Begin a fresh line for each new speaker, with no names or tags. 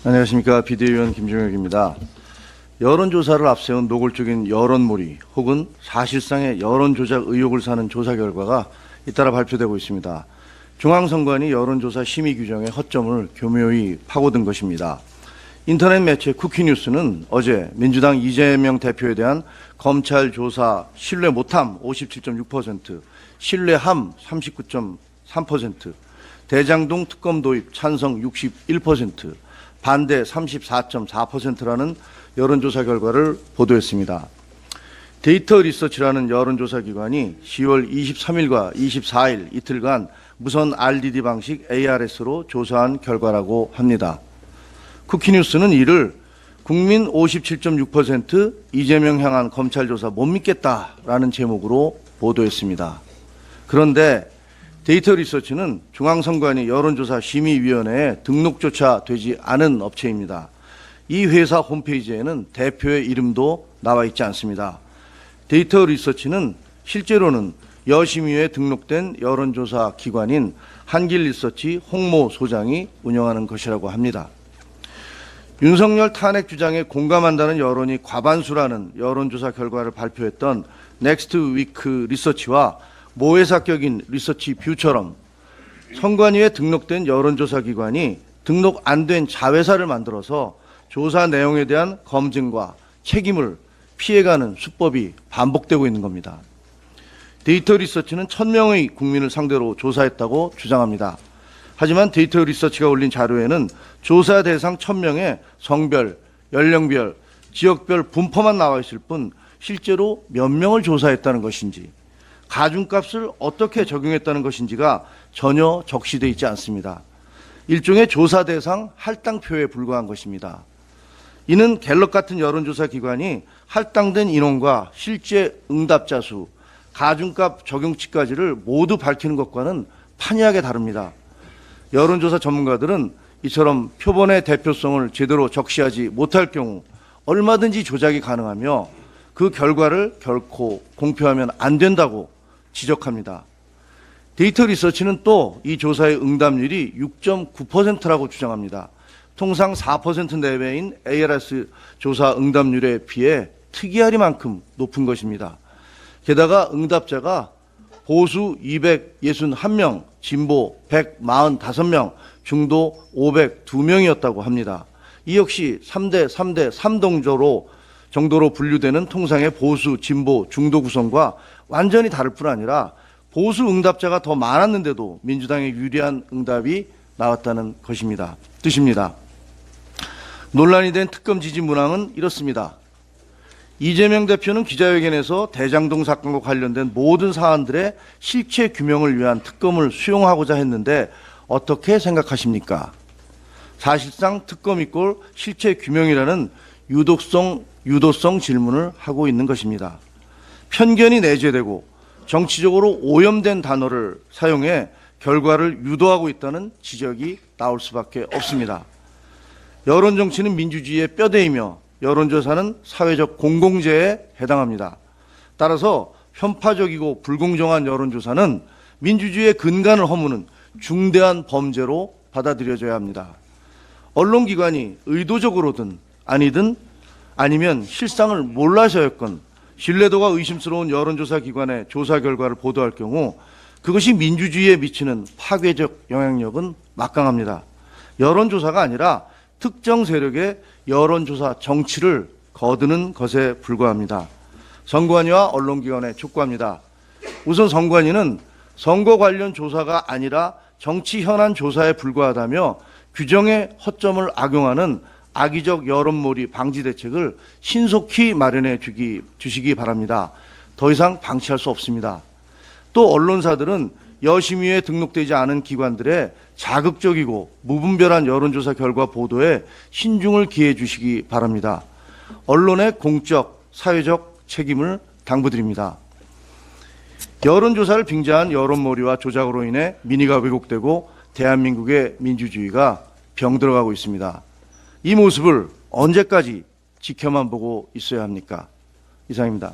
안녕하십니까. 비대위원 김종혁입니다. 여론조사를 앞세운 노골적인 여론몰이 혹은 사실상의 여론조작 의혹을 사는 조사 결과가 잇따라 발표되고 있습니다. 중앙선관위 여론조사 심의 규정의 허점을 교묘히 파고든 것입니다. 인터넷 매체 쿠키뉴스는 어제 민주당 이재명 대표에 대한 검찰 조사 신뢰 못함 57.6%, 신뢰함 39.3%, 대장동 특검 도입 찬성 61%, 반대 34.4%라는 여론조사 결과를 보도했습니다. 데이터 리서치라는 여론조사 기관이 10월 23일과 24일 이틀간 무선 RDD 방식 ARS로 조사한 결과라고 합니다. 쿠키뉴스는 이를 국민 57.6% 이재명 향한 검찰 조사 못 믿겠다라는 제목으로 보도했습니다. 그런데 데이터 리서치는 중앙선관위 여론조사 심의위원회에 등록조차 되지 않은 업체입니다. 이 회사 홈페이지에는 대표의 이름도 나와 있지 않습니다. 데이터 리서치는 실제로는 여심의회에 등록된 여론조사 기관인 한길리서치 홍모 소장이 운영하는 것이라고 합니다. 윤석열 탄핵 주장에 공감한다는 여론이 과반수라는 여론조사 결과를 발표했던 넥스트위크 리서치와 모회사격인 리서치 뷰처럼 선관위에 등록된 여론조사 기관이 등록 안 된 자회사를 만들어서 조사 내용에 대한 검증과 책임을 피해가는 수법이 반복되고 있는 겁니다. 데이터 리서치는 1000명의 국민을 상대로 조사했다고 주장합니다. 하지만 데이터 리서치가 올린 자료에는 조사 대상 1000명의 성별, 연령별, 지역별 분포만 나와 있을 뿐 실제로 몇 명을 조사했다는 것인지, 가중값을 어떻게 적용했다는 것인지가 전혀 적시되어 있지 않습니다. 일종의 조사 대상 할당표에 불과한 것입니다. 이는 갤럽 같은 여론조사 기관이 할당된 인원과 실제 응답자 수, 가중값 적용치까지를 모두 밝히는 것과는 판이하게 다릅니다. 여론조사 전문가들은 이처럼 표본의 대표성을 제대로 적시하지 못할 경우 얼마든지 조작이 가능하며 그 결과를 결코 공표하면 안 된다고 지적합니다. 데이터 리서치는 또 이 조사의 응답률이 6.9%라고 주장합니다. 통상 4% 내외인 ARS 조사 응답률에 비해 특이하리만큼 높은 것입니다. 게다가 응답자가 보수 261명, 진보 145명, 중도 502명이었다고 합니다. 이 역시 3대 3 정도로 분류되는 통상의 보수, 진보, 중도 구성과 완전히 다를 뿐 아니라 보수 응답자가 더 많았는데도 민주당에 유리한 응답이 나왔다는 것입니다. 뜻입니다. 논란이 된 특검 지지 문항은 이렇습니다. 이재명 대표는 기자회견에서 대장동 사건과 관련된 모든 사안들의 실체 규명을 위한 특검을 수용하고자 했는데 어떻게 생각하십니까? 사실상 특검 이꼴 실체 규명이라는 유도성 질문을 하고 있는 것입니다. 편견이 내재되고 정치적으로 오염된 단어를 사용해 결과를 유도하고 있다는 지적이 나올 수밖에 없습니다. 여론정치는 민주주의의 뼈대이며 여론조사는 사회적 공공재에 해당합니다. 따라서 편파적이고 불공정한 여론조사는 민주주의의 근간을 허무는 중대한 범죄로 받아들여져야 합니다. 언론기관이 의도적으로든 아니든 아니면 실상을 몰라서였건 신뢰도가 의심스러운 여론조사 기관의 조사 결과를 보도할 경우 그것이 민주주의에 미치는 파괴적 영향력은 막강합니다. 여론조사가 아니라 특정 세력의 여론조사 정치를 거두는 것에 불과합니다. 선관위와 언론기관에 촉구합니다. 우선 선관위는 선거 관련 조사가 아니라 정치 현안 조사에 불과하다며 규정의 허점을 악용하는 악의적 여론몰이 방지 대책을 신속히 마련해 주시기 바랍니다. 더 이상 방치할 수 없습니다. 또 언론사들은 여심의회에 등록되지 않은 기관들의 자극적이고 무분별한 여론조사 결과 보도에 신중을 기해 주시기 바랍니다. 언론의 공적, 사회적 책임을 당부드립니다. 여론조사를 빙자한 여론몰이와 조작으로 인해 민의가 왜곡되고 대한민국의 민주주의가 병들어가고 있습니다. 이 모습을 언제까지 지켜만 보고 있어야 합니까? 이상입니다.